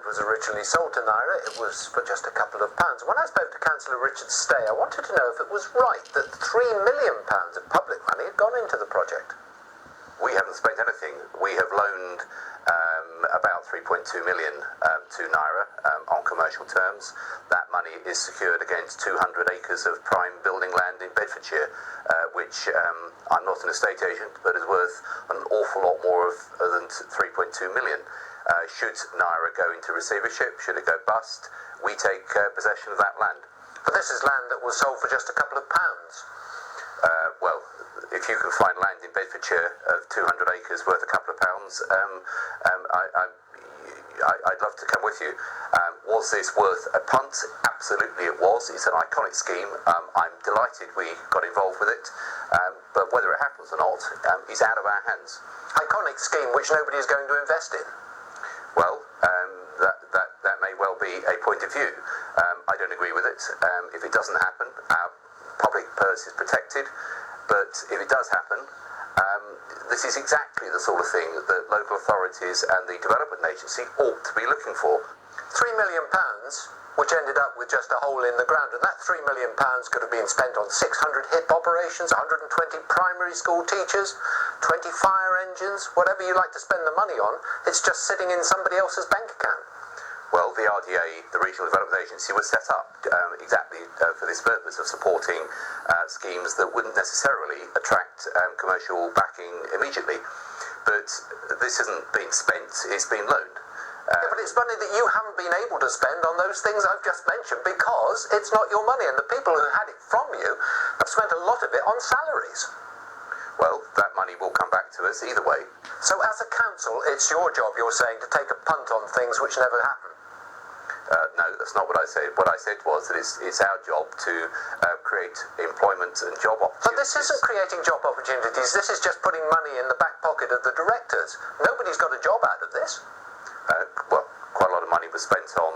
land was originally sold to Nirah, it was for just a couple of pounds. When I spoke to Cllr Richard Stay, I wanted to know if it was right that £3 million of public money had gone into the project. We haven't spent anything. We have loaned about 3.2 million to Nirah on commercial terms. That money is secured against 200 acres of prime building land in Bedfordshire, which I'm not an estate agent, but is worth an awful lot more than 3.2 million. Should Nirah go into receivership, should it go bust, we take possession of that land. But this is land that was sold for just a couple of pounds. Well, if you can find land in Bedfordshire of 200 acres worth a couple of pounds, I'd love to come with you. Was this worth a punt? Absolutely it was. It's an iconic scheme. I'm delighted we got involved with it, but whether it happens or not is out of our hands. Iconic scheme which nobody is going to invest in? Well, that may well be a point of view. I don't agree with it. If it doesn't happen, our public purse is protected, but if it does happen, this is exactly the sort of thing that local authorities and the development agency ought to be looking for. £3 million, which ended up with just a hole in the ground, and that £3 million could have been spent on 600 HIP operations, 120 primary school teachers, 20 fire engines, whatever you like to spend the money on. It's just sitting in somebody else's bank account. Well, the RDA, the Regional Development Agency, was set up exactly for this purpose of supporting schemes that wouldn't necessarily attract commercial backing immediately. But this hasn't been spent, it's been loaned. Yeah, but it's money that you haven't been able to spend on those things I've just mentioned because it's not your money, and the people who had it from you have spent a lot of it on salaries. Well, that money will come back to us either way. So as a council, it's your job, you're saying, to take a punt on things which never happen? No, that's not what I said. What I said was that it's our job to create employment and job opportunities. But this isn't creating job opportunities, this is just putting money in the back pocket of the directors. Nobody's got a job out of this. Well, quite a lot of money was spent on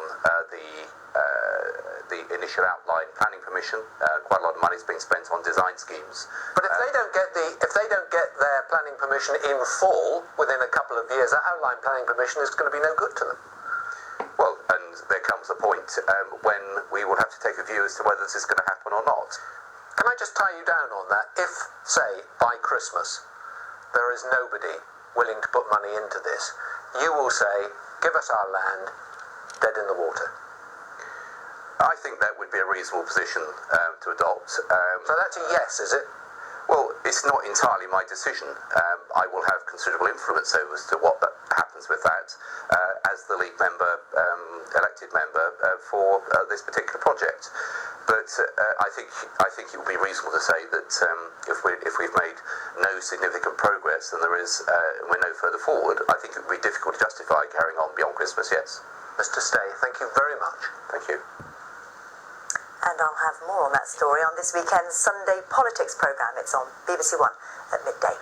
the initial outline planning permission. Quite a lot of money's been spent on design schemes. But if they don't get their planning permission in full within a couple of years, that outline planning permission is going to be no good to them. Well, and there comes a point when we will have to take a view as to whether this is going to happen or not. Can I just tie you down on that? If, say, by Christmas, there is nobody willing to put money into this, you will say, give us our land, dead in the water. I think that would be a reasonable position to adopt. So that's a yes, is it? Well, it's not entirely my decision. I will have considerable influence over as to what happens with that as the League member, elected member for this particular project. But I think it would be reasonable to say that if we've made no significant progress and we're no further forward, I think it would be difficult to justify carrying on beyond Christmas, yes. Mr. Stay, thank you very much. Thank you. And I'll have more on that story on this weekend's Sunday Politics programme. It's on BBC One at midday.